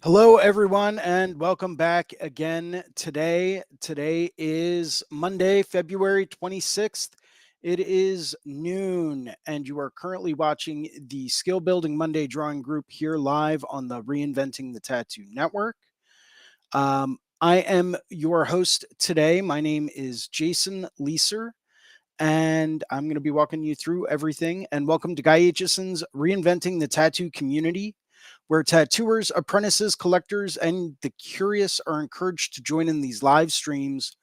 Hello, everyone, and welcome back again today. Today is Monday, February 26th. It is noon, and you are currently watching the Skill Building Monday Drawing Group here live on the Reinventing the Tattoo Network. I am your host today. My name is Jason Leeser, and I'm going to be walking you through everything. And welcome to Guy Aitchison's Reinventing the Tattoo Community, where tattooers, apprentices, collectors, and the curious are encouraged to join in these live streams,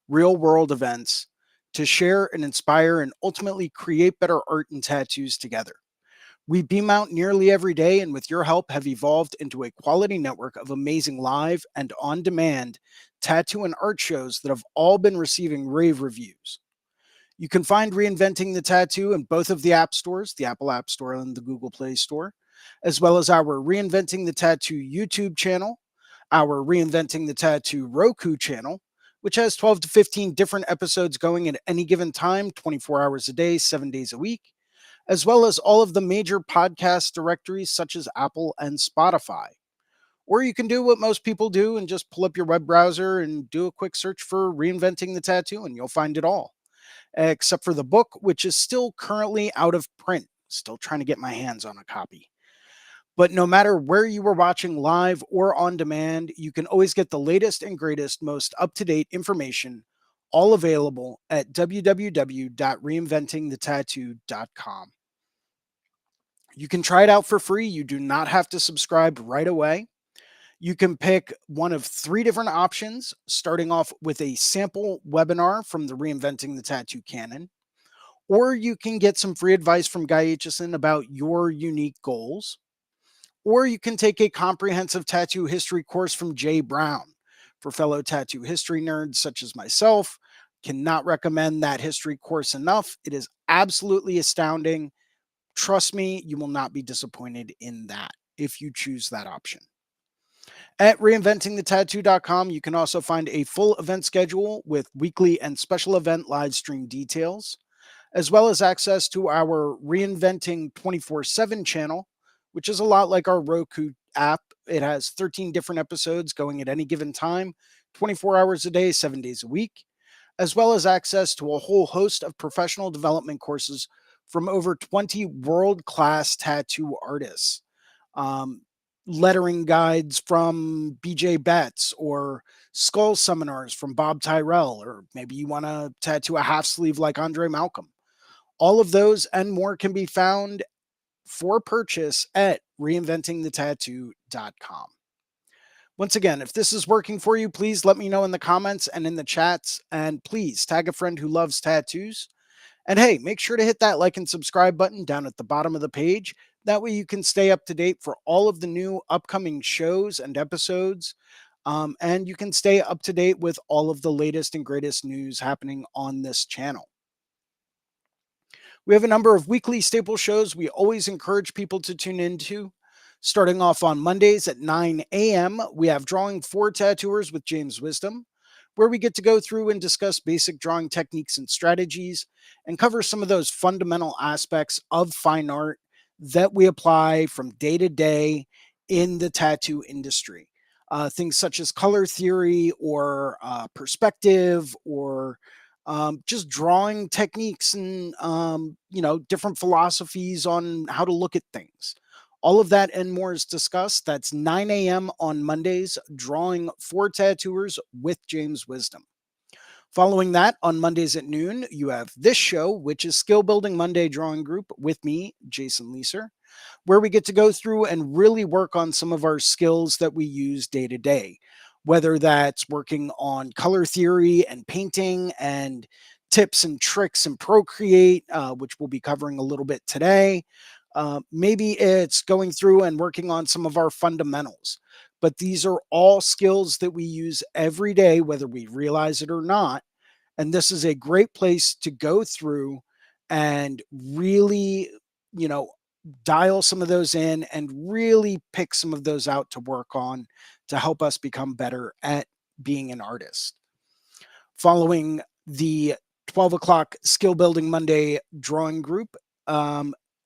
real world events, to share and inspire and ultimately create better art and tattoos together. We beam out nearly every day, and with your help, have evolved into a quality network of amazing live and on demand tattoo and art shows that have all been receiving rave reviews. You can find Reinventing the Tattoo in both of the app stores, the Apple App Store and the Google Play Store, as well as our Reinventing the Tattoo YouTube channel, our Reinventing the Tattoo Roku channel, which has 12 to 15 different episodes going at any given time, 24 hours a day, 7 days a week, as well as all of the major podcast directories such as Apple and Spotify. Or you can do what most people do and just pull up your web browser and do a quick search for Reinventing the Tattoo, and you'll find it all except for the book, which is still currently out of print. Still trying to get my hands on a copy. But no matter where you were watching live or on demand, you can always get the latest and greatest, most up to date information, all available at www.reinventingthetattoo.com. You can try it out for free. You do not have to subscribe right away. You can pick one of three different options, starting off with a sample webinar from the Reinventing the Tattoo canon, or you can get some free advice from Guy Aitchison about your unique goals, or you can take a comprehensive tattoo history course from Jay Brown. For fellow tattoo history nerds such as myself, cannot recommend that history course enough. It is absolutely astounding. Trust me, you will not be disappointed in that if you choose that option. At reinventingthetattoo.com, you can also find a full event schedule with weekly and special event live stream details, as well as access to our Reinventing 24/7 channel, which is a lot like our Roku app. It has 13 different episodes going at any given time, 24 hours a day, 7 days a week, as well as access to a whole host of professional development courses from over 20 world class tattoo artists. Um, Lettering guides from BJ Betts, or skull seminars from Bob Tyrell, or maybe you want to tattoo a half sleeve like Andre Malcolm. All of those and more can be found for purchase at reinventingthetattoo.com. Once again, if this is working for you, please let me know in the comments and in the chats. And please tag a friend who loves tattoos. And hey, make sure to hit that like and subscribe button down at the bottom of the page. That way you can stay up to date for all of the new upcoming shows and episodes. And you can stay up to date with all of the latest and greatest news happening on this channel. We have a number of weekly staple shows we always encourage people to tune into. Starting off on Mondays at 9 a.m., we have Drawing for Tattooers with James Wisdom, where we get to go through and discuss basic drawing techniques and strategies and cover some of those fundamental aspects of fine art that we apply from day to day in the tattoo industry. Things such as color theory or perspective, or just drawing techniques and different philosophies on how to look at things. All of that and more is discussed. That's 9 a.m. on Mondays, Drawing for Tattooers with James Wisdom. Following that, on Mondays at noon, you have this show, which is Skill Building Monday Drawing Group with me, Jason Leeser, where we get to go through and really work on some of our skills that we use day to day, whether that's working on color theory and painting and tips and tricks in Procreate, which we'll be covering a little bit today. Maybe it's going through and working on some of our fundamentals. But these are all skills that we use every day, whether we realize it or not. And this is a great place to go through and really, you know, dial some of those in and really pick some of those out to work on to help us become better at being an artist. Following the 12 o'clock Skill Building Monday drawing group,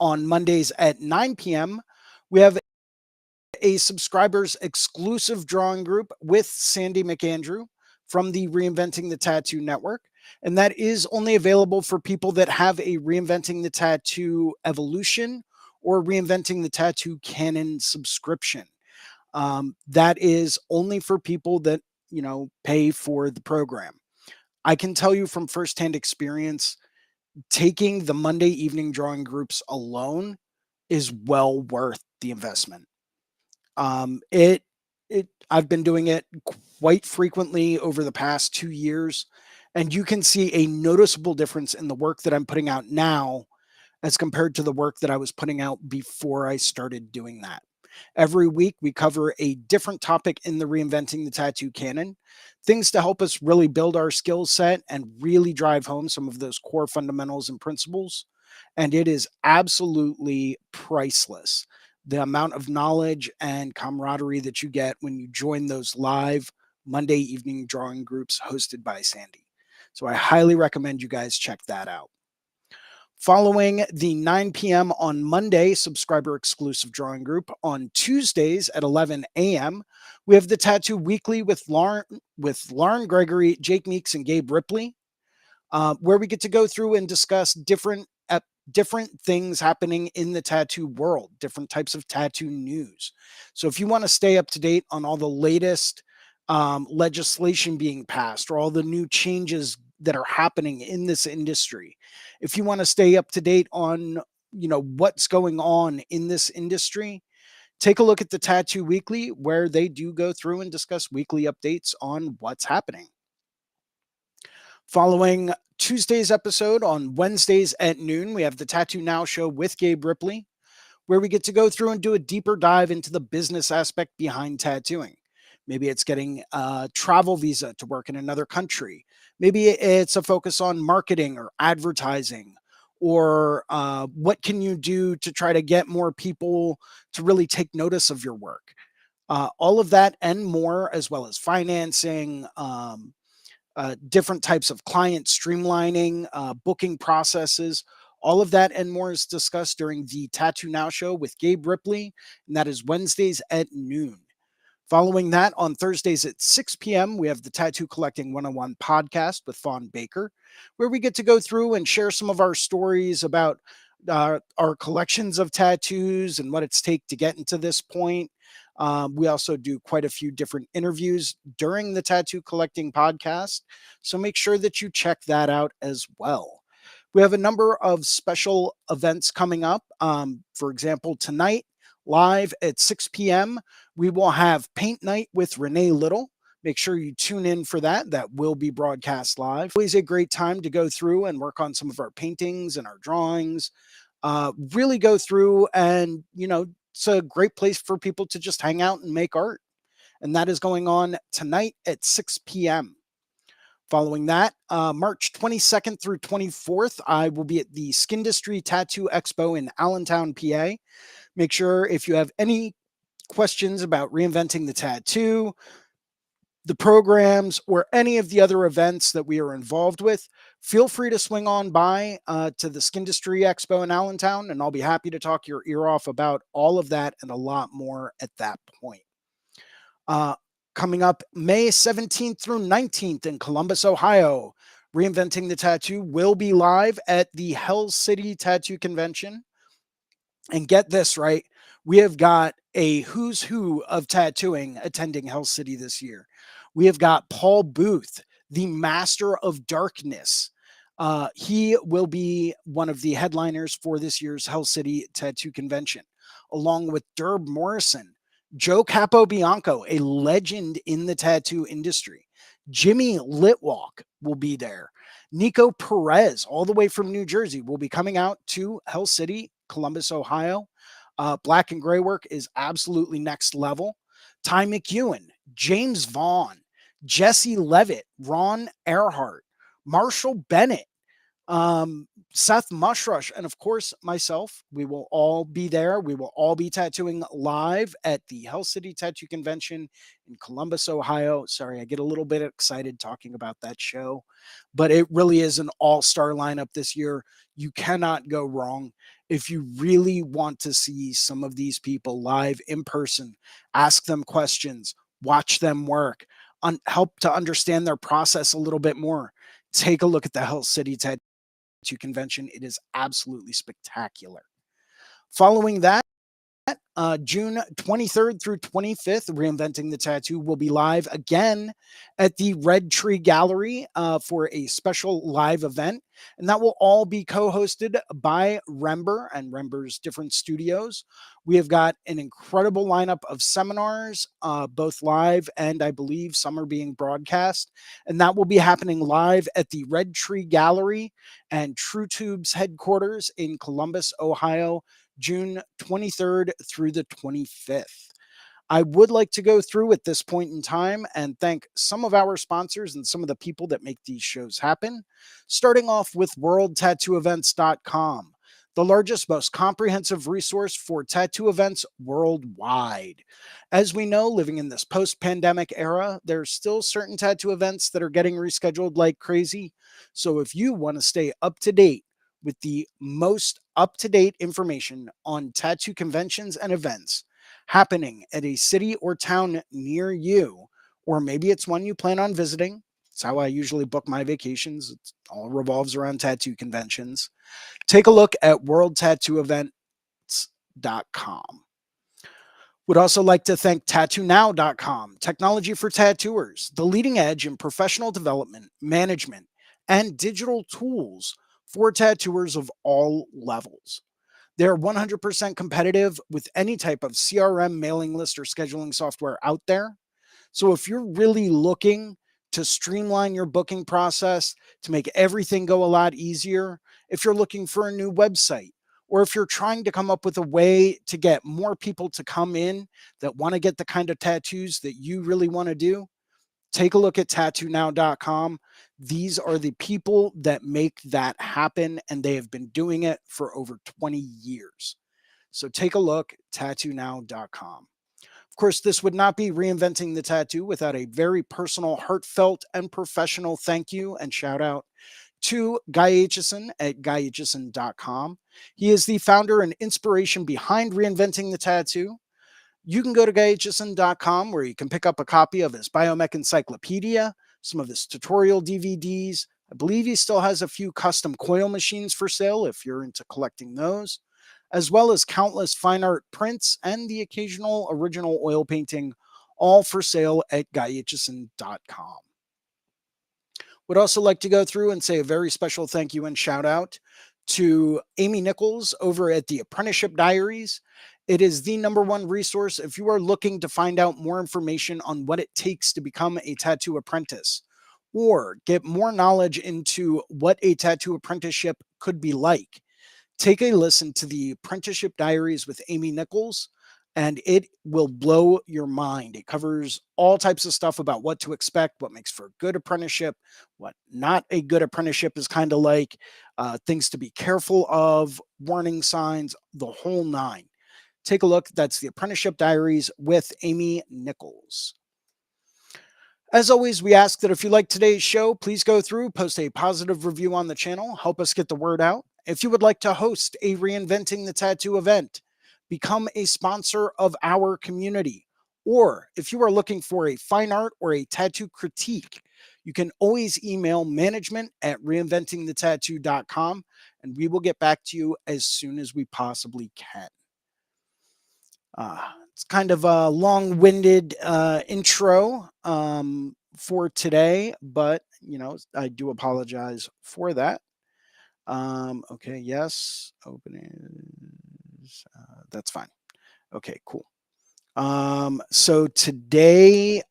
on Mondays at 9 p.m., we have a subscribers exclusive drawing group with Sandy McAndrew from the Reinventing the Tattoo Network. And that is only available for people that have a Reinventing the Tattoo Evolution or Reinventing the Tattoo Canon subscription. That is only for people that, pay for the program. I can tell you from firsthand experience, taking the Monday evening drawing groups alone is well worth the investment. It I've been doing it quite frequently over the past 2 years, and you can see a noticeable difference in the work that I'm putting out now as compared to the work that I was putting out before I started doing that. Every week, we cover a different topic in the Reinventing the Tattoo canon, things to help us really build our skill set and really drive home some of those core fundamentals and principles. And it is absolutely priceless. The amount of knowledge and camaraderie that you get when you join those live Monday evening drawing groups hosted by Sandy. So I highly recommend you guys check that out. Following the 9 p.m. on Monday subscriber exclusive drawing group, on Tuesdays at 11 a.m., we have the Tattoo Weekly with Lauren Gregory, Jake Meeks, and Gabe Ripley, where we get to go through and discuss different things happening in the tattoo world, different types of tattoo news. So if you want to stay up to date on all the latest legislation being passed or all the new changes that are happening in this industry, if you want to stay up to date on what's going on in this industry, take a look at the Tattoo Weekly, where they do go through and discuss weekly updates on what's happening. Following Tuesday's episode, on Wednesdays at noon, we have the Tattoo Now show with Gabe Ripley, where we get to go through and do a deeper dive into the business aspect behind tattooing. Maybe it's getting a travel visa to work in another country. Maybe it's a focus on marketing or advertising, or what can you do to try to get more people to really take notice of your work. All of that and more, as well as financing, different types of client streamlining, booking processes. All of that and more is discussed during the Tattoo Now show with Gabe Ripley, and that is Wednesdays at noon. Following that, on Thursdays at 6 p.m., we have the Tattoo Collecting 101 podcast with Fawn Baker, where we get to go through and share some of our stories about our collections of tattoos and what it's take to get into this point. We also do quite a few different interviews during the Tattoo Collecting podcast, so make sure that you check that out as well. We have a number of special events coming up. For example, tonight, live at 6 p.m., we will have Paint Night with Renee Little. Make sure you tune in for that. That will be broadcast live. Always a great time to go through and work on some of our paintings and our drawings. Really go through and, it's a great place for people to just hang out and make art. And that is going on tonight at 6 p.m. Following that, March 22nd through 24th, I will be at the Skindustry Tattoo Expo in Allentown, PA. Make sure if you have any questions about reinventing the tattoo, the programs, or any of the other events that we are involved with, feel free to swing on by to the Skindustry Expo in Allentown, and I'll be happy to talk your ear off about all of that and a lot more at that point. Coming up May 17th through 19th in Columbus, Ohio, Reinventing the Tattoo will be live at the Hell City Tattoo Convention. And get this, right? We have got a who's who of tattooing attending Hell City this year. We have got Paul Booth, the master of darkness. He will be one of the headliners for this year's Hell City Tattoo Convention, along with Derb Morrison, Joe Capobianco, a legend in the tattoo industry. Jimmy Litwalk will be there. Nico Perez, all the way from New Jersey, will be coming out to Hell City, Columbus, Ohio. Black and Gray work is absolutely next level. Ty McEwen, James Vaughn, Jesse Levitt, Ron Earhart, Marshall Bennett, Seth Mushrush, and of course myself. We will all be there. We will all be tattooing live at the Hell City Tattoo Convention in Columbus, Ohio. Sorry, I get a little bit excited talking about that show, but it really is an all-star lineup this year. You cannot go wrong. If you really want to see some of these people live in person, ask them questions, watch them work, help to understand their process a little bit more. Take a look at the Hell City Tattoo Convention. It is absolutely spectacular. Following that, June 23rd through 25th, Reinventing the Tattoo will be live again at the Red Tree Gallery for a special live event. And that will all be co hosted by Rember and Rember's different studios. We have got an incredible lineup of seminars, both live and I believe some are being broadcast. And that will be happening live at the Red Tree Gallery and True Tube's headquarters in Columbus, Ohio, June 23rd through the 25th. I would like to go through at this point in time and thank some of our sponsors and some of the people that make these shows happen, starting off with worldtattooevents.com, the largest, most comprehensive resource for tattoo events worldwide. As we know, living in this post pandemic era, there's still certain tattoo events that are getting rescheduled like crazy. So if you want to stay up to date with the most up to date information on tattoo conventions and events happening at a city or town near you, or maybe it's one you plan on visiting. It's how I usually book my vacations. It all revolves around tattoo conventions. Take a look at worldtattooevents.com. Would also like to thank tattoonow.com, technology for tattooers, the leading edge in professional development, management, and digital tools for tattooers of all levels. They're 100% competitive with any type of CRM, mailing list, or scheduling software out there. So if you're really looking to streamline your booking process, to make everything go a lot easier, if you're looking for a new website, or if you're trying to come up with a way to get more people to come in that want to get the kind of tattoos that you really want to do, take a look at tattoonow.com. These are the people that make that happen, and they have been doing it for over 20 years. So take a look, tattoonow.com. Of course, this would not be Reinventing the Tattoo without a very personal, heartfelt, and professional thank you and shout out to Guy Aitchison at guyaitchison.com. He is the founder and inspiration behind Reinventing the Tattoo. You can go to guyaitchison.com where you can pick up a copy of his Biomech Encyclopedia, some of his tutorial DVDs. I believe he still has a few custom coil machines for sale if you're into collecting those, as well as countless fine art prints and the occasional original oil painting, all for sale at guyaitchison.com. Would also like to go through and say a very special thank you and shout out to Amy Nichols over at the Apprenticeship Diaries. It is the number one resource if you are looking to find out more information on what it takes to become a tattoo apprentice or get more knowledge into what a tattoo apprenticeship could be like. Take a listen to the Apprenticeship Diaries with Amy Nichols, and it will blow your mind. It covers all types of stuff about what to expect, what makes for a good apprenticeship, what not a good apprenticeship is kind of like, things to be careful of, warning signs, the whole nine. Take a look. That's the Apprenticeship Diaries with Amy Nichols. As always, we ask that if you like today's show, please go through, post a positive review on the channel, help us get the word out. If you would like to host a Reinventing the Tattoo event, become a sponsor of our community. Or if you are looking for a fine art or a tattoo critique, you can always email management at reinventingthetattoo.com and we will get back to you as soon as we possibly can. It's kind of a long-winded intro for today, but I do apologize for that. Okay, yes, open is that's fine. Okay, cool. So today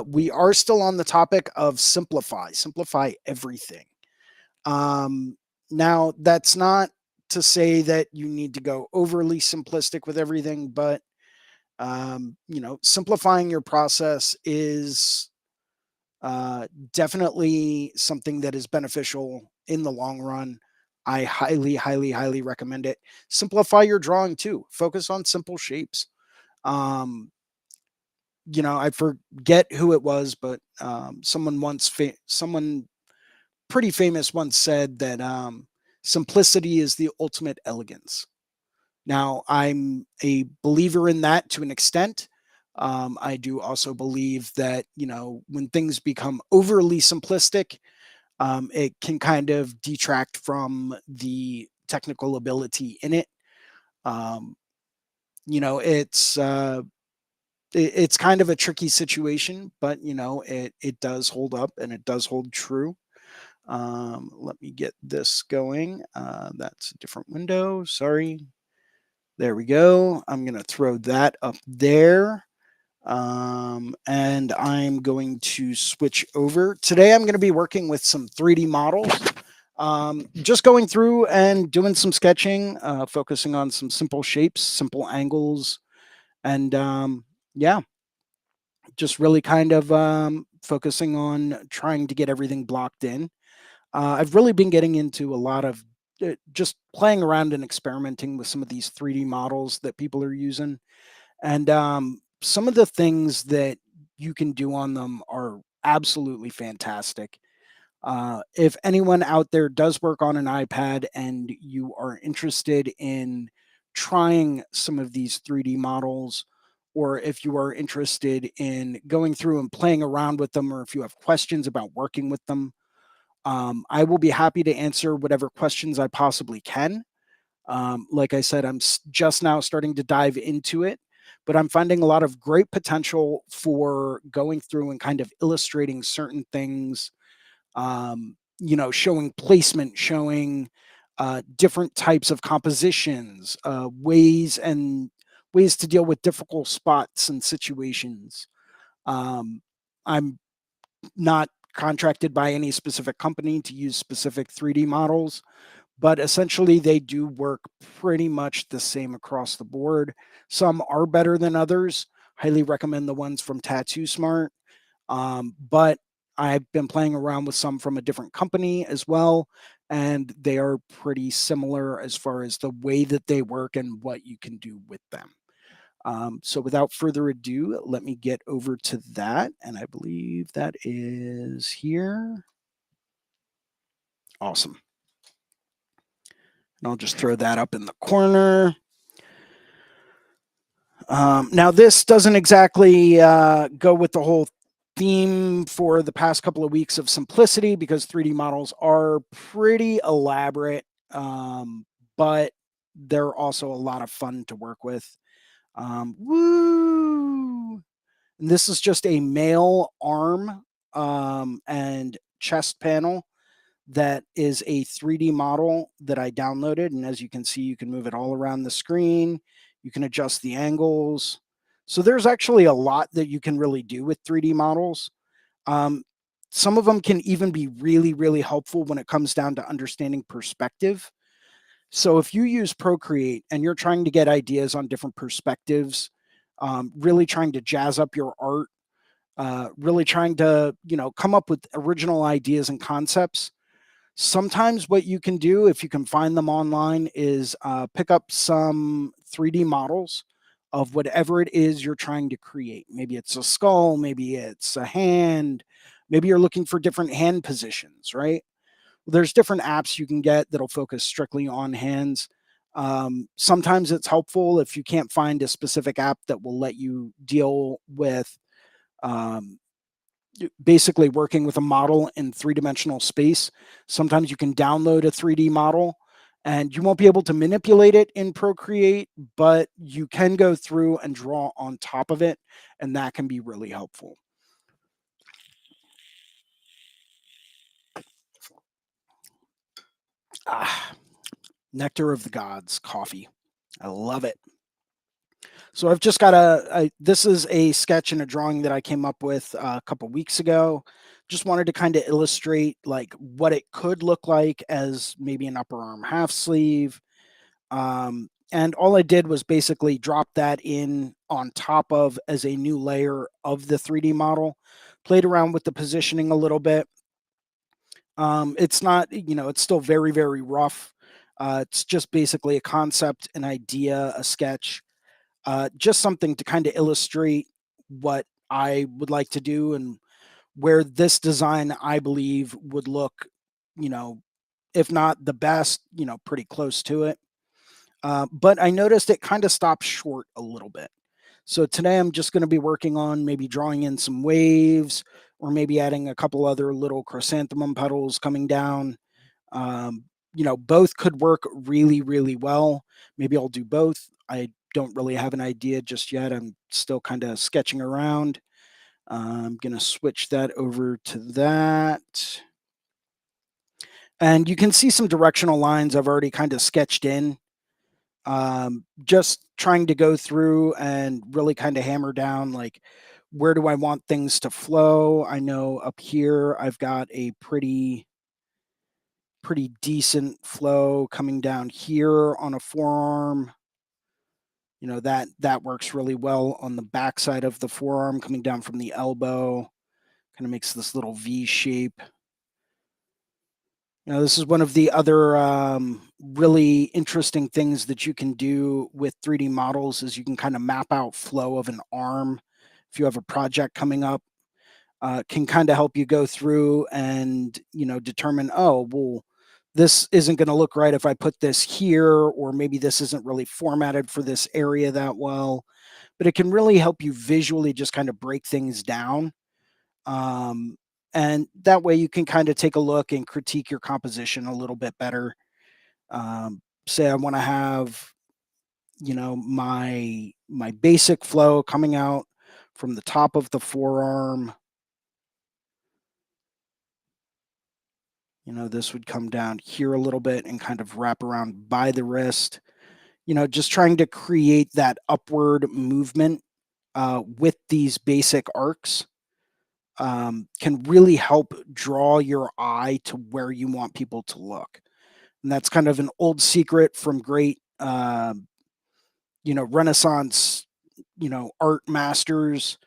we are still on the topic of simplify everything. Now that's not to say that you need to go overly simplistic with everything, but simplifying your process is definitely something that is beneficial in the long run. I highly, highly, highly recommend it. Simplify your drawing too. Focus on simple shapes. Um, I forget who it was, but someone pretty famous once said that simplicity is the ultimate elegance. Now, I'm a believer in that to an extent. I do also believe that, when things become overly simplistic, it can kind of detract from the technical ability in it. Um, you know, it's uh, it's kind of a tricky situation, but it does hold up and it does hold true. Let me get this going. That's a different window. Sorry. There we go. I'm going to throw that up there. And I'm going to switch over. Today, I'm going to be working with some 3D models. Just going through and doing some sketching, focusing on some simple shapes, simple angles, and yeah, just really kind of focusing on trying to get everything blocked in. I've really been getting into a lot of just playing around and experimenting with some of these 3D models that people are using. And some of the things that you can do on them are absolutely fantastic. If anyone out there does work on an iPad and you are interested in trying some of these 3D models, or if you are interested in going through and playing around with them, or if you have questions about working with them, I will be happy to answer whatever questions I possibly can. Like I said, I'm just now starting to dive into it, but I'm finding a lot of great potential for going through and kind of illustrating certain things, showing placement, showing different types of compositions, ways to deal with difficult spots and situations. Um, I'm not contracted by any specific company to use specific 3D models, but essentially they do work pretty much the same across the board. Some are better than others. Highly recommend the ones from Tattoo Smart. But I've been playing around with some from a different company as well, and they are pretty similar as far as the way that they work and what you can do with them. So without further ado, let me get over to that. And I believe that is here. Awesome. And I'll just throw that up in the corner. Now, this doesn't exactly go with the whole theme for the past couple of weeks of simplicity because 3D models are pretty elaborate, but they're also a lot of fun to work with. Woo! And this is just a male arm and chest panel that is a 3D model that I downloaded. And as you can see, you can move it all around the screen. You can adjust the angles. So there's actually a lot that you can really do with 3D models. Um, some of them can even be really, really helpful when it comes down to understanding perspective. So if you use Procreate and you're trying to get ideas on different perspectives, really trying to jazz up your art, really trying to, come up with original ideas and concepts, sometimes what you can do, if you can find them online, is pick up some 3D models of whatever it is you're trying to create. Maybe it's a skull, maybe it's a hand, maybe you're looking for different hand positions, right? There's different apps you can get that'll focus strictly on hands. Sometimes it's helpful if you can't find a specific app that will let you deal with um, basically working with a model in three-dimensional space. Sometimes you can download a 3D model and you won't be able to manipulate it in Procreate, but you can go through and draw on top of it, and that can be really helpful. Ah, nectar of the gods, coffee. I love it. So I've just got this is a sketch and a drawing that I came up with a couple weeks ago. Just wanted to kind of illustrate like what it could look like as maybe an upper arm half sleeve. And all I did was basically drop that in on top of as a new layer of the 3D model, played around with the positioning a little bit. It's not, it's still very, very rough. It's just basically a concept, an idea, a sketch, just something to kind of illustrate what I would like to do and where this design I believe would look, you know, if not the best, pretty close to it. But I noticed it kind of stopped short a little bit. So today I'm just going to be working on maybe drawing in some waves or maybe adding a couple other little chrysanthemum petals coming down. Both could work really, really well. Maybe I'll do both. I don't really have an idea just yet. I'm still kind of sketching around. I'm going to switch that over to that. And you can see some directional lines I've already kind of sketched in. Just trying to go through and really kind of hammer down like where do I want things to flow. I know up here I've got a pretty decent flow coming down here on a forearm. That works really well on the backside of the forearm coming down from the elbow, kind of makes this little V shape. This is one of the other really interesting things that you can do with 3D models is you can kind of map out flow of an arm. If you have a project coming up, can kind of help you go through and determine, oh well, this isn't going to look right if I put this here, or maybe this isn't really formatted for this area that well. But it can really help you visually just kind of break things down. Um, and that way you can kind of take a look and critique your composition a little bit better. Say I want to have, my basic flow coming out from the top of the forearm. This would come down here a little bit and kind of wrap around by the wrist. Just trying to create that upward movement with these basic arcs can really help draw your eye to where you want people to look. And that's kind of an old secret from great, Renaissance, art masters.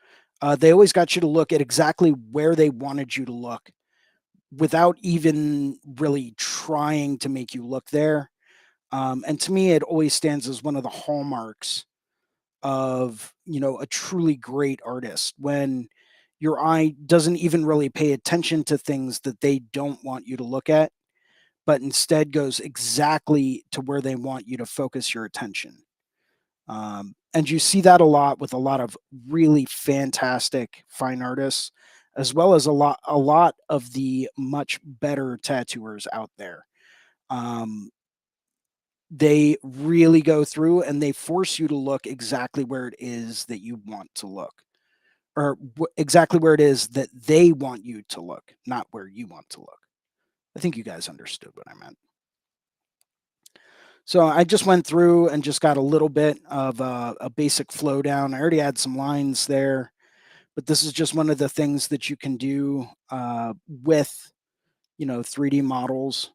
They always got you to look at exactly where they wanted you to look without even really trying to make you look there. And to me, it always stands as one of the hallmarks of, a truly great artist when your eye doesn't even really pay attention to things that they don't want you to look at, but instead goes exactly to where they want you to focus your attention. And you see that a lot with a lot of really fantastic fine artists, as well as a lot of the much better tattooers out there. Um, they really go through and they force you to look exactly where it is that you want to look, or exactly where it is that they want you to look, not where you want to look. I think you guys understood what I meant. So I just went through and just got a little bit of a basic flow down. I already had some lines there, but this is just one of the things that you can do with 3D models.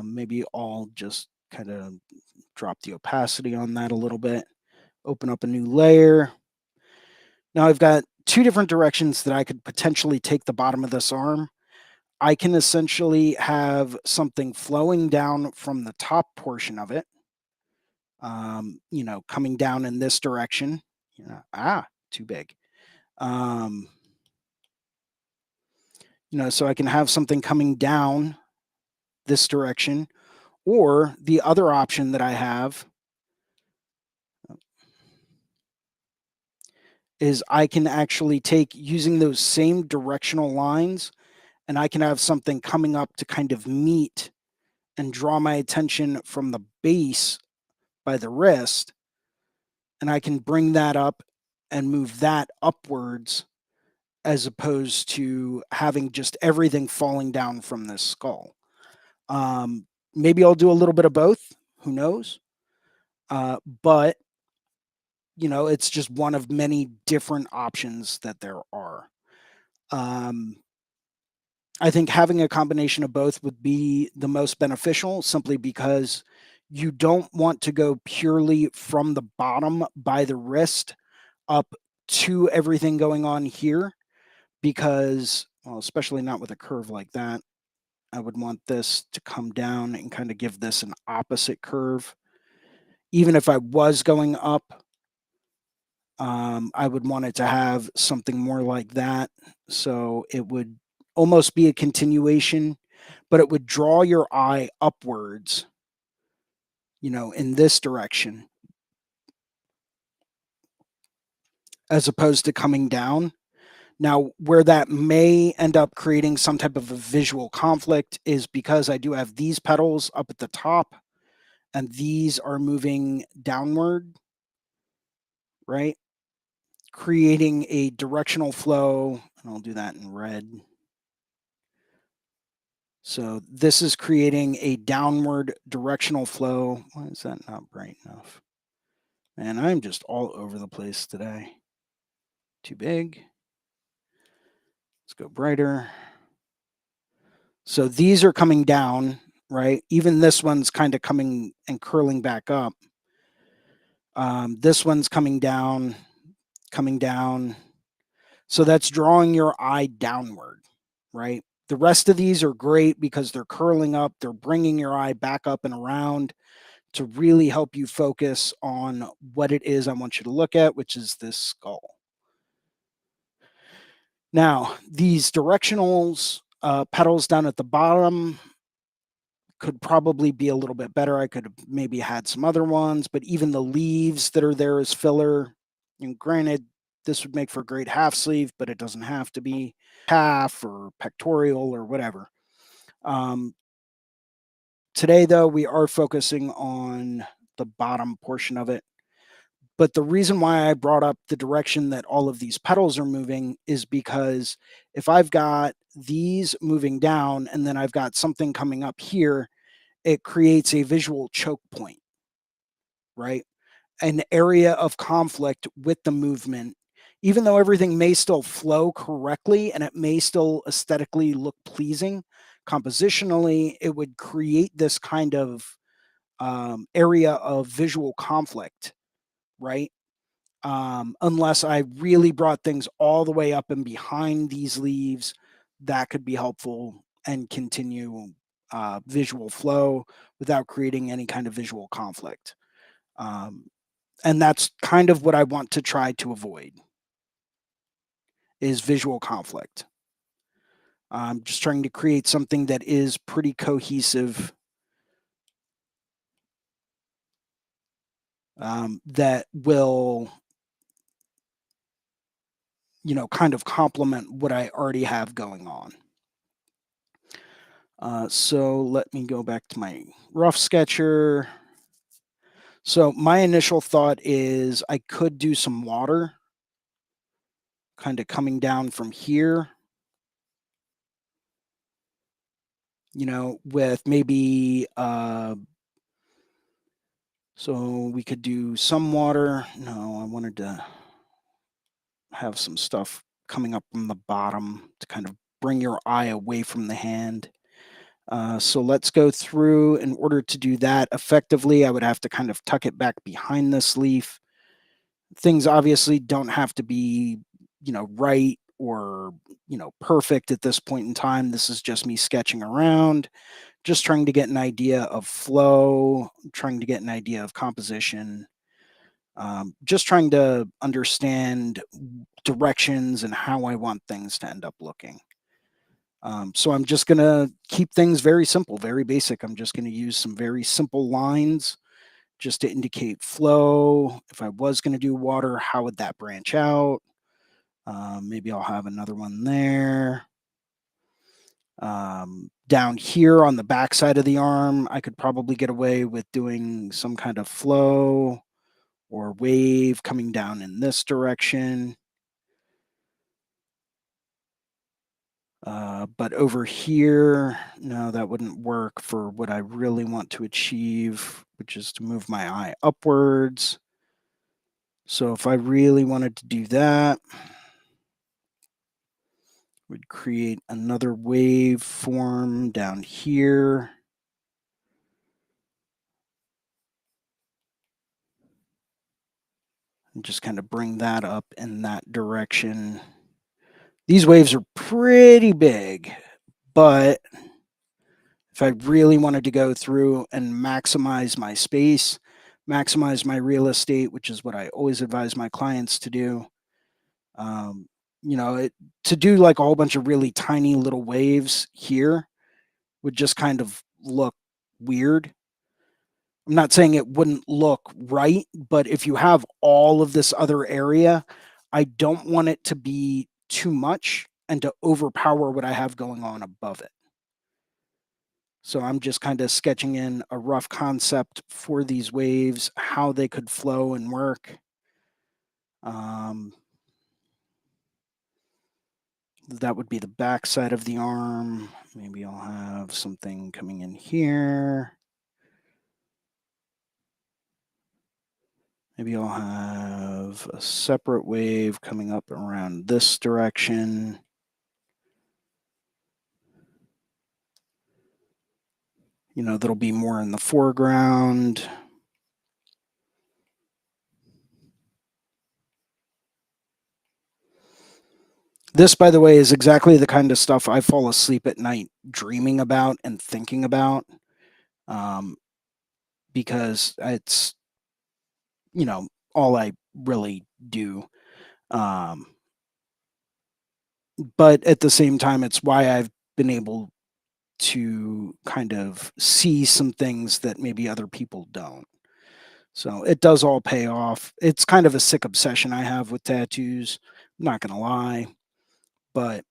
Maybe I'll just kind of drop the opacity on that a little bit, open up a new layer. Now I've got two different directions that I could potentially take the bottom of this arm. I can essentially have something flowing down from the top portion of it, coming down in this direction. Too big. Um, so I can have something coming down this direction, or the other option that I have is I can actually take using those same directional lines and I can have something coming up to kind of meet and draw my attention from the base by the wrist, and I can bring that up and move that upwards as opposed to having just everything falling down from this skull. Maybe I'll do a little bit of both. Who knows? But it's just one of many different options that there are. Um, I think having a combination of both would be the most beneficial simply because you don't want to go purely from the bottom by the wrist up to everything going on here because, well, especially not with a curve like that. I would want this to come down and kind of give this an opposite curve. Even if I was going up, I would want it to have something more like that. So it would almost be a continuation, but it would draw your eye upwards, in this direction, as opposed to coming down. Now, where that may end up creating some type of a visual conflict is because I do have these petals up at the top and these are moving downward, right? Creating a directional flow. And I'll do that in red. So this is creating a downward directional flow. Why is that not bright enough? And I'm just all over the place today. Too big. Let's go brighter. So these are coming down, right? Even this one's kind of coming and curling back up. This one's coming down, coming down. So that's drawing your eye downward, right? The rest of these are great because they're curling up. They're bringing your eye back up and around to really help you focus on what it is I want you to look at, which is this skull. Now, these directionals, petals down at the bottom could probably be a little bit better. I could have maybe had some other ones, but even the leaves that are there as filler, and granted, this would make for a great half sleeve, but it doesn't have to be half or pectoral or whatever. Today, though, we are focusing on the bottom portion of it. But the reason why I brought up the direction that all of these petals are moving is because if I've got these moving down and then I've got something coming up here, it creates a visual choke point, right? An area of conflict with the movement, even though everything may still flow correctly and it may still aesthetically look pleasing, compositionally, it would create this kind of area of visual conflict, right? Unless I really brought things all the way up and behind these leaves, that could be helpful and continue visual flow without creating any kind of visual conflict. Um, and that's kind of what I want to try to avoid is visual conflict. I'm just trying to create something that is pretty cohesive, that will, kind of complement what I already have going on. So let me go back to my rough sketcher. So my initial thought is I could do some water kind of coming down from here, with maybe, so we could do some water. No, I wanted to have some stuff coming up from the bottom to kind of bring your eye away from the hand. So let's go through. In order to do that effectively, I would have to kind of tuck it back behind this leaf. Things obviously don't have to be, right or, perfect at this point in time. This is just me sketching around, just trying to get an idea of flow, trying to get an idea of composition, just trying to understand directions and how I want things to end up looking. So I'm just going to keep things very simple, very basic. I'm just going to use some very simple lines just to indicate flow. If I was going to do water, how would that branch out? Maybe I'll have another one there. Down here on the back side of the arm, I could probably get away with doing some kind of flow or wave coming down in this direction. But over here, no, that wouldn't work for what I really want to achieve, which is to move my eye upwards. So if I really wanted to do that, we'd create another wave form down here. And just kind of bring that up in that direction. These waves are pretty big, but if I really wanted to go through and maximize my space, maximize my real estate, which is what I always advise my clients to do, um, to do like a whole bunch of really tiny little waves here would just kind of look weird. I'm not saying it wouldn't look right, but if you have all of this other area, I don't want it to be too much and to overpower what I have going on above it. So I'm just kind of sketching in a rough concept for these waves, how they could flow and work. Um, that would be the back side of the arm. Maybe I'll have something coming in here. Maybe I'll have a separate wave coming up around this direction. That'll be more in the foreground. This, by the way, is exactly the kind of stuff I fall asleep at night dreaming about and thinking about, um, because it's, all I really do. Um, but at the same time, it's why I've been able to kind of see some things that maybe other people don't. So it does all pay off. It's kind of a sick obsession I have with tattoos. I'm not going to lie, but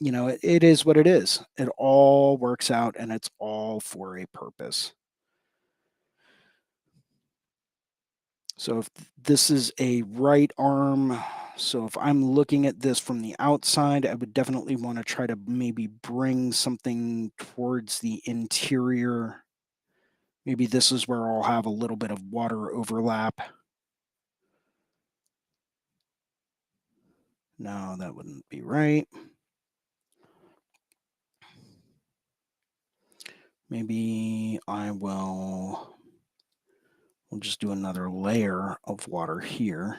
it is what it is. It all works out and it's all for a purpose. So if this is a right arm, so if I'm looking at this from the outside, I would definitely want to try to maybe bring something towards the interior. Maybe this is where I'll have a little bit of water overlap. No, that wouldn't be right. Maybe we'll just do another layer of water here.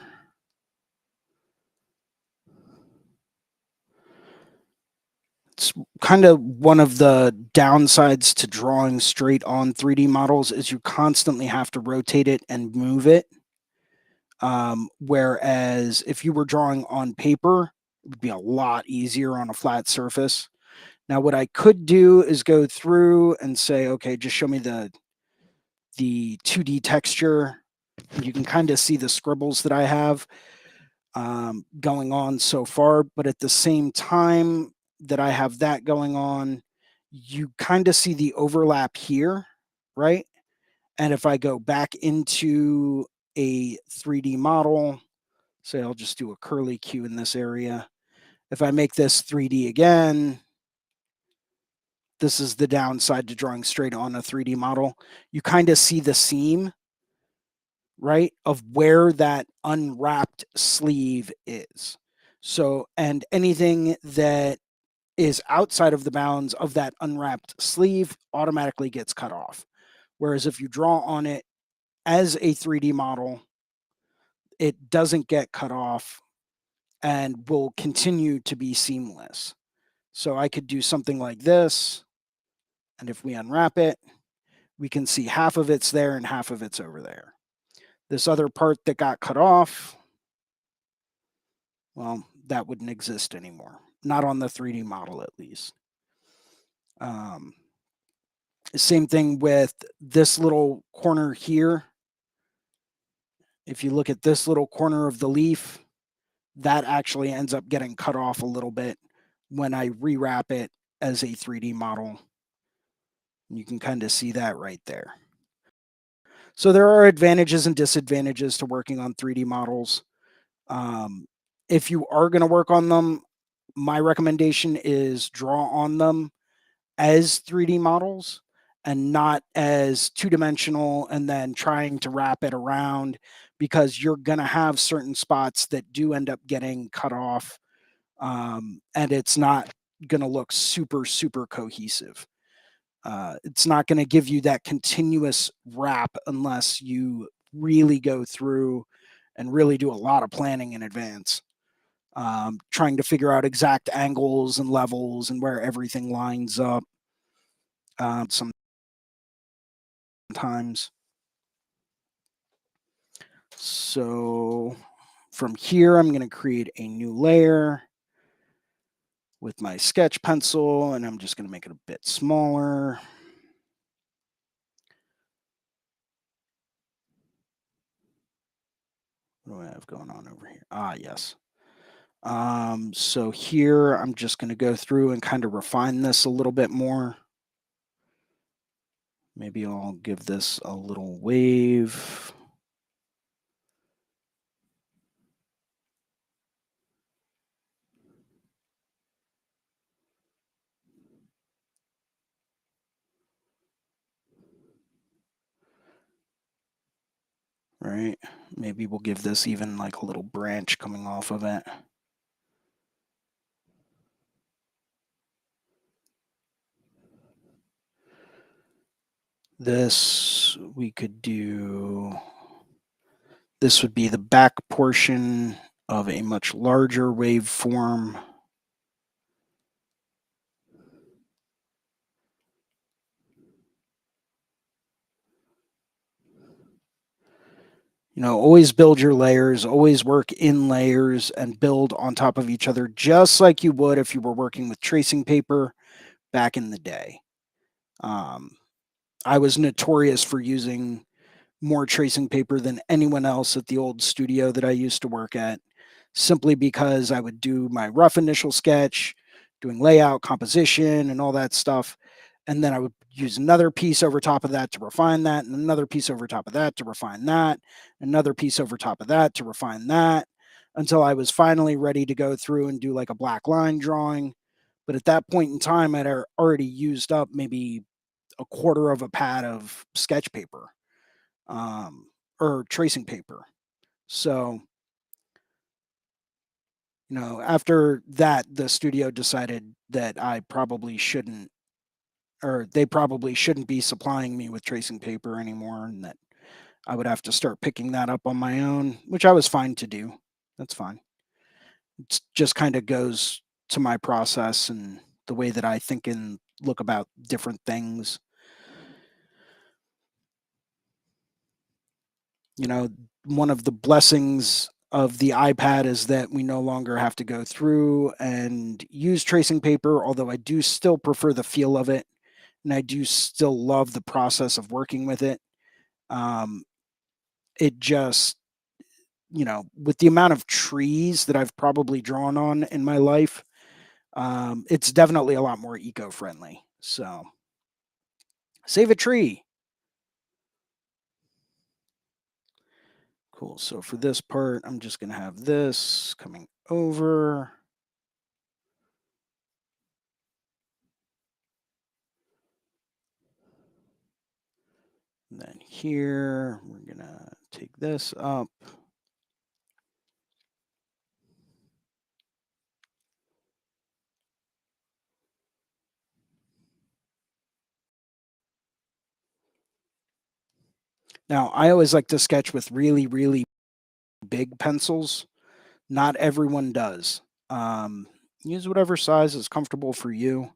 It's kind of one of the downsides to drawing straight on 3D models is you constantly have to rotate it and move it. Whereas if you were drawing on paper, it would be a lot easier on a flat surface. Now, what I could do is go through and say, okay, just show me the 2D texture. You can kind of see the scribbles that I have going on so far, but at the same time that I have that going on, you kind of see the overlap here, right? And if I go back into a 3D model, say I'll just do a curly Q in this area. If I make this 3D again, this is the downside to drawing straight on a 3D model. You kind of see the seam, right, of where that unwrapped sleeve is. So, and anything that is outside of the bounds of that unwrapped sleeve automatically gets cut off. Whereas if you draw on it as a 3D model, it doesn't get cut off and will continue to be seamless. So I could do something like this. And if we unwrap it, we can see half of it's there and half of it's over there. This other part that got cut off, well, that wouldn't exist anymore. Not on the 3D model, at least. Um, Same thing with this little corner here. If you look at this little corner of the leaf, that actually ends up getting cut off a little bit when I rewrap it as a 3D model. You can kind of see that right there. So there are advantages and disadvantages to working on 3D models. Um, if you are going to work on them, my recommendation is draw on them as 3D models and not as two-dimensional and then trying to wrap it around, because you're going to have certain spots that do end up getting cut off, and it's not going to look super, super cohesive. It's not going to give you that continuous wrap unless you really go through and really do a lot of planning in advance, trying to figure out exact angles and levels and where everything lines up. Sometimes. So from here, I'm going to create a new layer with my sketch pencil, and I'm just going to make it a bit smaller. What do I have going on over here? Ah, yes. So here I'm just going to go through and kind of refine this a little bit more. Maybe I'll give this a little wave. Right? Maybe we'll give this even like a little branch coming off of it. This we could do, this would be the back portion of a much larger waveform. Always build your layers, always work in layers and build on top of each other, just like you would if you were working with tracing paper back in the day. Um, I was notorious for using more tracing paper than anyone else at the old studio that I used to work at, simply because I would do my rough initial sketch, doing layout, composition, and all that stuff. And then I would use another piece over top of that to refine that, and another piece over top of that to refine that, another piece over top of that to refine that, until I was finally ready to go through and do like a black line drawing. But at that point in time, I'd already used up maybe a quarter of a pad of sketch paper, um, or tracing paper. So, after that, the studio decided that I probably shouldn't, or they probably shouldn't be supplying me with tracing paper anymore, and that I would have to start picking that up on my own, which I was fine to do. That's fine. It just kind of goes to my process and the way that I think and look about different things. You know, one of the blessings of the iPad is that we no longer have to go through and use tracing paper, although I do still prefer the feel of it. And I do still love the process of working with it. Um, it just, with the amount of trees that I've probably drawn on in my life, it's definitely a lot more eco friendly. So save a tree. Cool. So for this part, I'm just going to have this coming over. And then here, we're going to take this up. Now, I always like to sketch with really, really big pencils. Not everyone does. Um, Use whatever size is comfortable for you.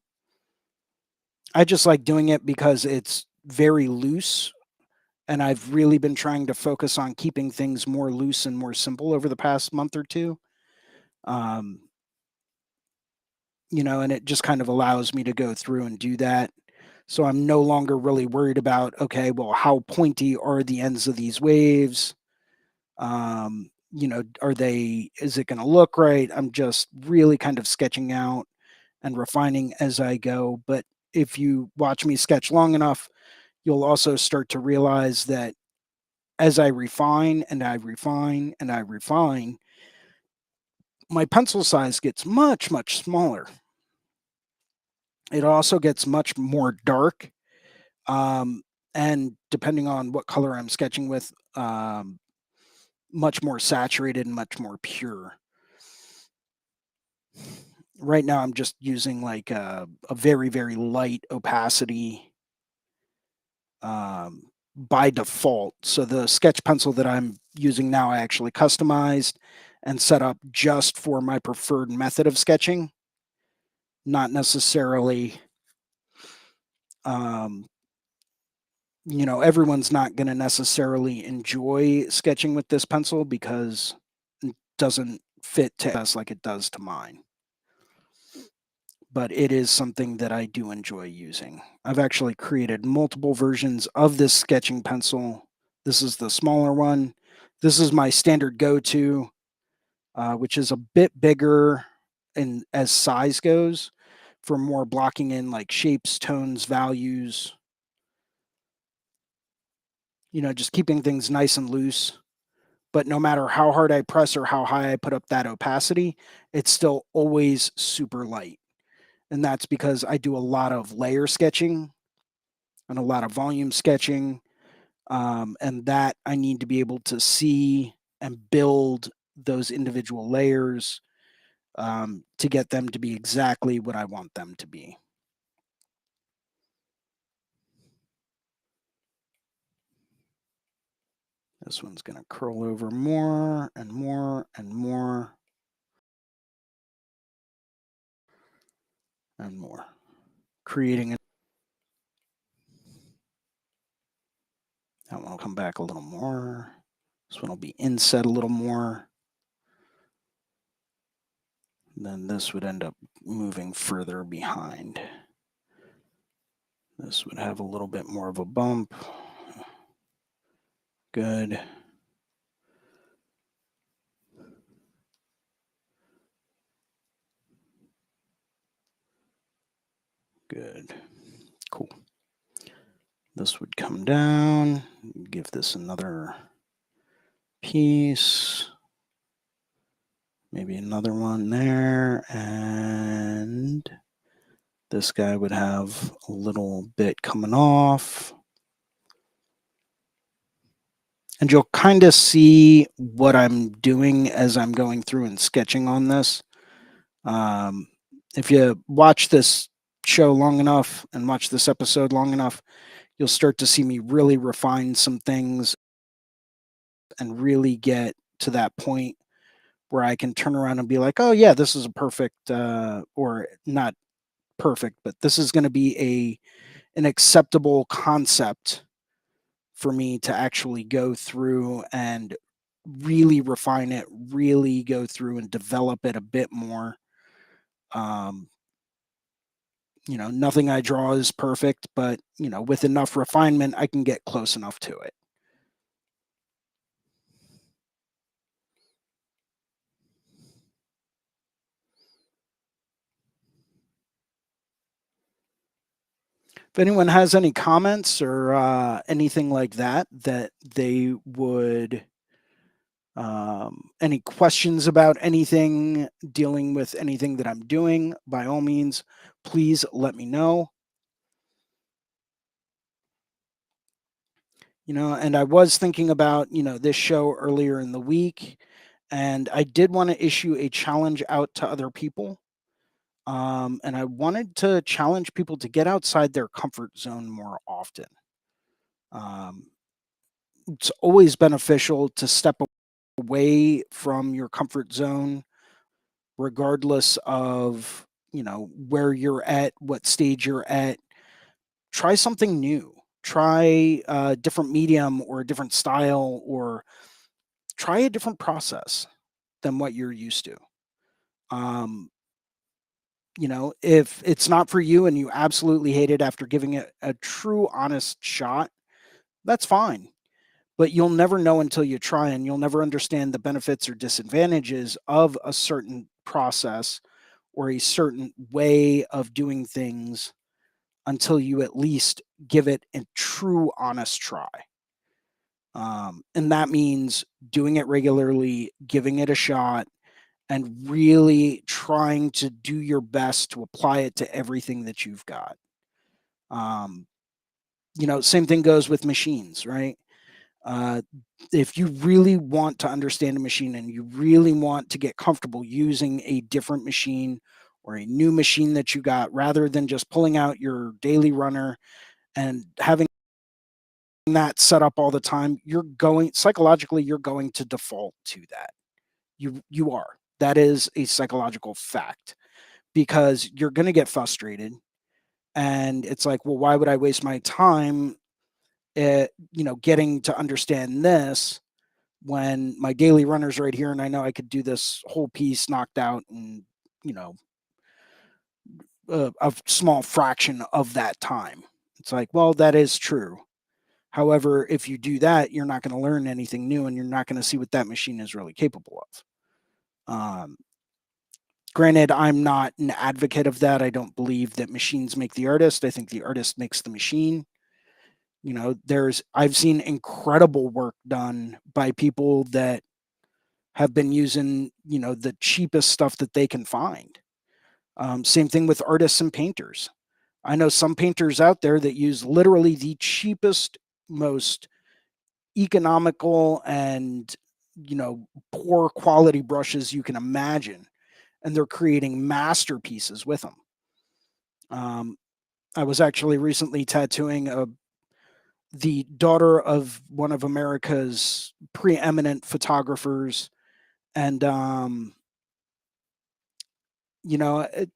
I just like doing it because it's very loose, and I've really been trying to focus on keeping things more loose and more simple over the past month or two. Um, and it just kind of allows me to go through and do that. So I'm no longer really worried about, okay, well, how pointy are the ends of these waves? Is it going to look right? I'm just really kind of sketching out and refining as I go. But if you watch me sketch long enough, you'll also start to realize that as I refine and I refine and I refine, my pencil size gets much, much smaller. It also gets much more dark. Um, and depending on what color I'm sketching with, much more saturated and much more pure. Right now, I'm just using like a very, very light opacity, by default. So the sketch pencil that I'm using now, I actually customized and set up just for my preferred method of sketching, not necessarily, um, everyone's not going to necessarily enjoy sketching with this pencil because it doesn't fit to us like it does to mine. But it is something that I do enjoy using. I've actually created multiple versions of this sketching pencil. This is the smaller one. This is my standard go-to, which is a bit bigger in as size goes for more blocking in like shapes, tones, values, just keeping things nice and loose. But no matter how hard I press or how high I put up that opacity, it's still always super light. And that's because I do a lot of layer sketching and a lot of volume sketching. And that I need to be able to see and build those individual layers to get them to be exactly what I want them to be. This one's going to curl over more and more and more and more, creating a that one will come back a little more. This one will be inset a little more. Then this would end up moving further behind. This would have a little bit more of a bump. Good. Good. Cool. This would come down, give this another piece, maybe another one there, and this guy would have a little bit coming off. And you'll kind of see what I'm doing as I'm going through and sketching on this. If you watch this show long enough and watch this episode long enough, you'll start to see me really refine some things and really get to that point where I can turn around and be like, oh, yeah, this is a perfect, or not perfect, but this is going to be an acceptable concept for me to actually go through and really refine it, really go through and develop it a bit more. Um, Nothing I draw is perfect, but with enough refinement, I can get close enough to it. If anyone has any comments or anything like that, that they would, any questions about anything, dealing with anything that I'm doing, by all means, please let me know. And I was thinking about, this show earlier in the week, and I did want to issue a challenge out to other people. And I wanted to challenge people to get outside their comfort zone more often. Um, it's always beneficial to step away from your comfort zone, regardless of, where you're at, what stage you're at. Try something new. Try a different medium or a different style, or try a different process than what you're used to. Um, if it's not for you and you absolutely hate it after giving it a true, honest shot, that's fine. But you'll never know until you try, and you'll never understand the benefits or disadvantages of a certain process or a certain way of doing things until you at least give it a true, honest try. And that means doing it regularly, giving it a shot, and really trying to do your best to apply it to everything that you've got. Um, Same thing goes with machines, right? Uh, if you really want to understand a machine and you really want to get comfortable using a different machine or a new machine that you got, rather than just pulling out your daily runner and having that set up all the time, you're going to default to that. You are. That is a psychological fact, because you're going to get frustrated, and it's like, well, why would I waste my time getting to understand this when my daily runner's right here and I know I could do this whole piece knocked out in, you know, a small fraction of that time. It's like, well, that is true. However, if you do that, you're not going to learn anything new and you're not going to see what that machine is really capable of. Granted, I'm not an advocate of that. I don't believe that machines make the artist. I think the artist makes the machine. I've seen incredible work done by people that have been using, the cheapest stuff that they can find. Same thing with artists and painters. I know some painters out there that use literally the cheapest, most economical and, poor quality brushes you can imagine, and they're creating masterpieces with them. Um, I was actually recently tattooing the daughter of one of America's preeminent photographers, and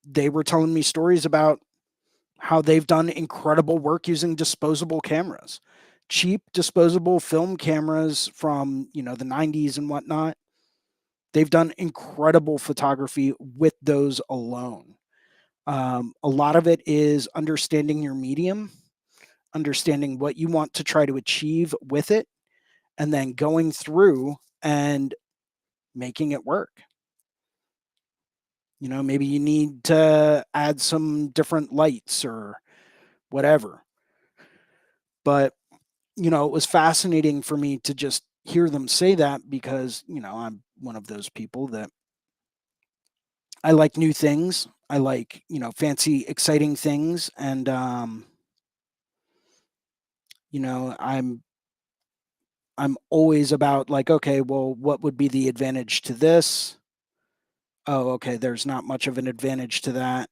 they were telling me stories about how they've done incredible work using disposable cameras, cheap disposable film cameras from, the 90s and whatnot. They've done incredible photography with those alone. A lot of it is understanding your medium, understanding what you want to try to achieve with it, and then going through and making it work. Maybe you need to add some different lights or whatever. But, it was fascinating for me to just hear them say that because, I'm one of those people that I like new things. I like, fancy, exciting things. And, I'm always about like, okay, well, what would be the advantage to this? Oh, okay, there's not much of an advantage to that.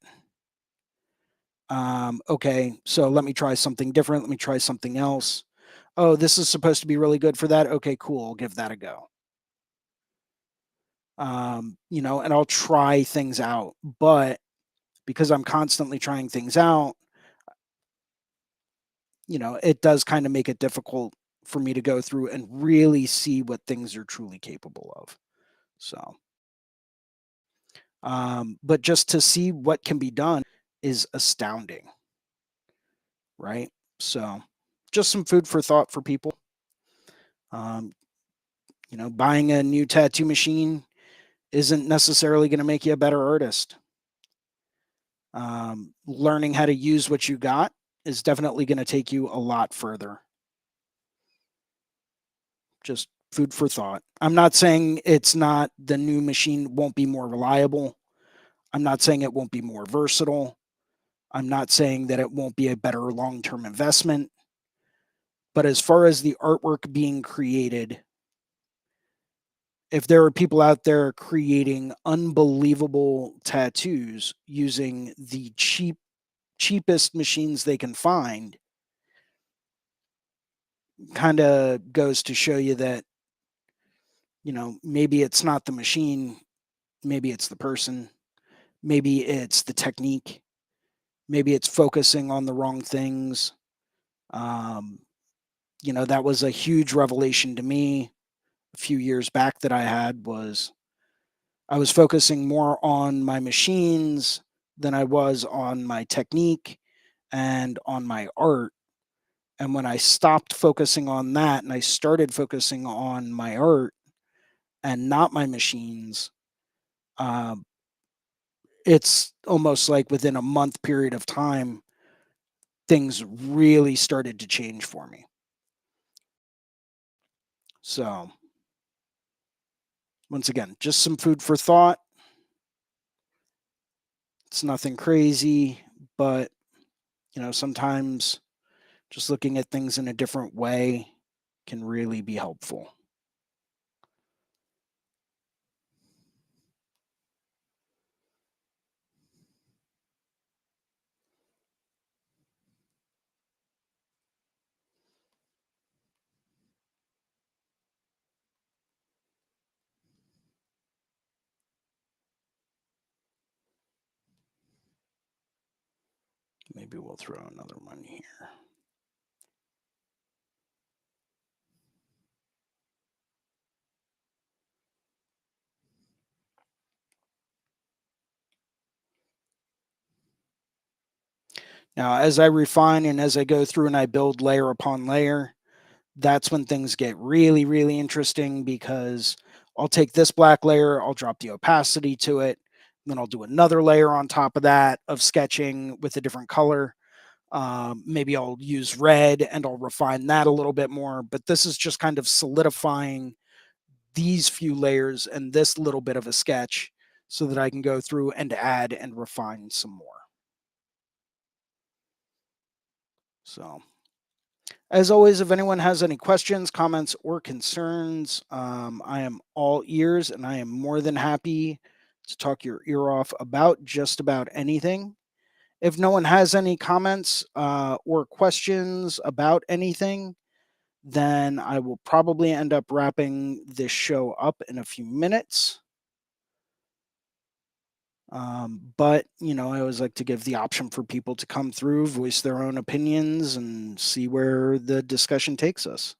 Okay, so let me try something different. Let me try something else. Oh, this is supposed to be really good for that. Okay, cool. I'll give that a go. And I'll try things out. But because I'm constantly trying things out, it does kind of make it difficult for me to go through and really see what things are truly capable of. So, but just to see what can be done is astounding, right? So, just some food for thought for people. Um, buying a new tattoo machine isn't necessarily going to make you a better artist. Learning how to use what you got is definitely going to take you a lot further. Just food for thought. I'm not saying the new machine won't be more reliable. I'm not saying it won't be more versatile. I'm not saying that it won't be a better long term investment. But as far as the artwork being created, if there are people out there creating unbelievable tattoos using the cheapest machines they can find, kind of goes to show you that, maybe it's not the machine, maybe it's the person, maybe it's the technique, maybe it's focusing on the wrong things. Um, that was a huge revelation to me a few years back that I was focusing more on my machines than I was on my technique and on my art. And when I stopped focusing on that and I started focusing on my art and not my machines, um, it's almost like within a month period of time, things really started to change for me. So, once again, just some food for thought. It's nothing crazy, but, sometimes just looking at things in a different way can really be helpful. Maybe we'll throw another one here. Now, as I refine and as I go through and I build layer upon layer, that's when things get really, really interesting because I'll take this black layer, I'll drop the opacity to it, then I'll do another layer on top of that of sketching with a different color. Maybe I'll use red and I'll refine that a little bit more. But this is just kind of solidifying these few layers and this little bit of a sketch so that I can go through and add and refine some more. So, as always, if anyone has any questions, comments, or concerns, I am all ears and I am more than happy to talk your ear off about just about anything. If no one has any comments or questions about anything, then I will probably end up wrapping this show up in a few minutes. But, I always like to give the option for people to come through, voice their own opinions, and see where the discussion takes us.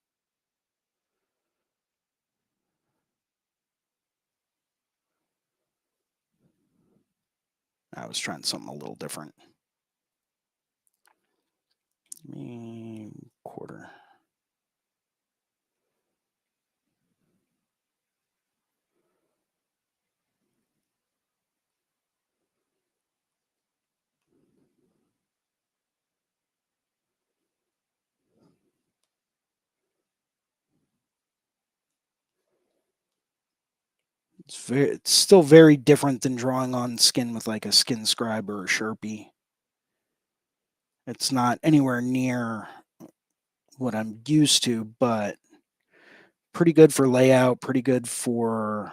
I was trying something a little different. Quarter. It's still very different than drawing on skin with like a skin scribe or a Sharpie. It's not anywhere near what I'm used to, but pretty good for layout, pretty good for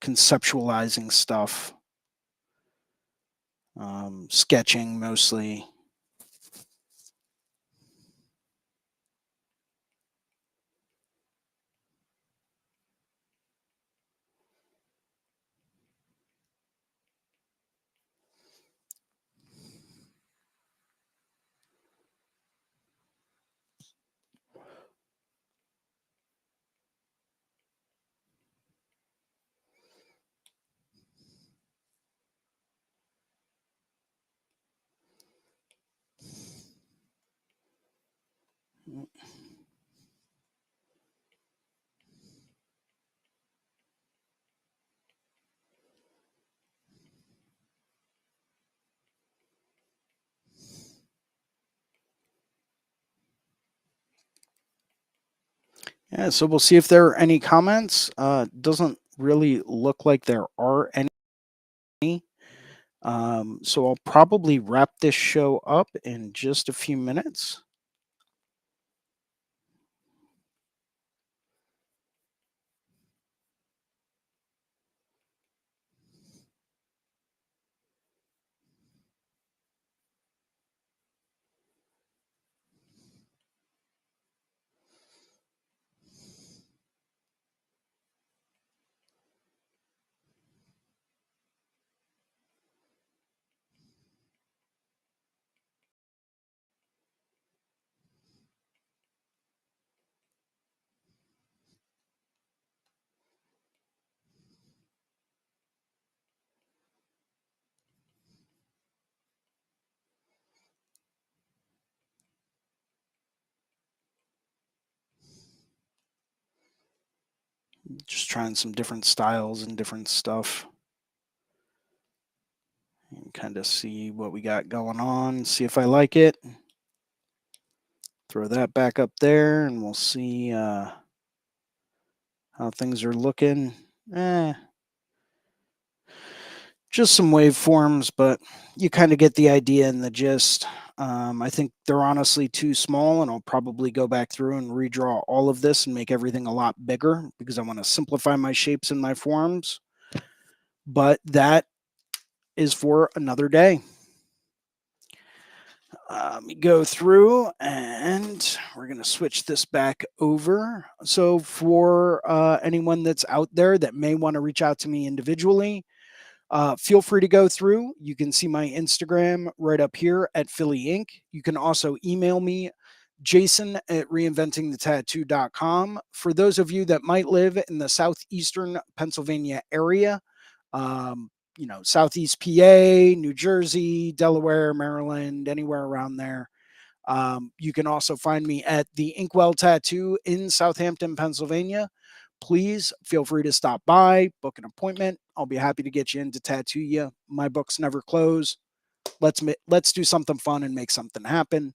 conceptualizing stuff, sketching mostly. Yeah, so we'll see if there are any comments. Doesn't really look like there are any. So I'll probably wrap this show up in just a few minutes. Just trying some different styles and different stuff. And kind of see what we got going on, see if I like it. Throw that back up there and we'll see how things are looking. Just some waveforms, but you kind of get the idea and the gist. I think they're honestly too small, and I'll probably go back through and redraw all of this and make everything a lot bigger because I want to simplify my shapes and my forms. But that is for another day. Let me go through and we're going to switch this back over. So, for anyone that's out there that may want to reach out to me individually, feel free to go through. You can see my Instagram right up here at Philly Inc. You can also email me, Jason at reinventingthetattoo.com. For those of you that might live in the southeastern Pennsylvania area, Southeast PA, New Jersey, Delaware, Maryland, anywhere around there, You can also find me at the Inkwell Tattoo in Southampton, Pennsylvania. Please feel free to stop by, book an appointment. I'll be happy to get you in to tattoo you. My books never close. Let's do something fun and make something happen.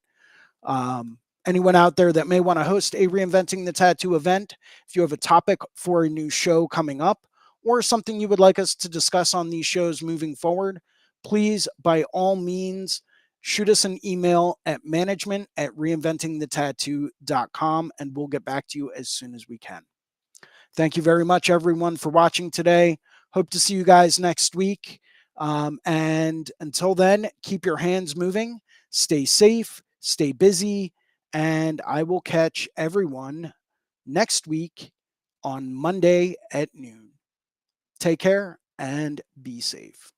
Anyone out there that may want to host a Reinventing the Tattoo event, if you have a topic for a new show coming up or something you would like us to discuss on these shows moving forward, please, by all means, shoot us an email at management@reinventingthetattoo.com and we'll get back to you as soon as we can. Thank you very much, everyone, for watching today. Hope to see you guys next week. And until then, keep your hands moving, stay safe, stay busy, and I will catch everyone next week on Monday at noon. Take care and be safe.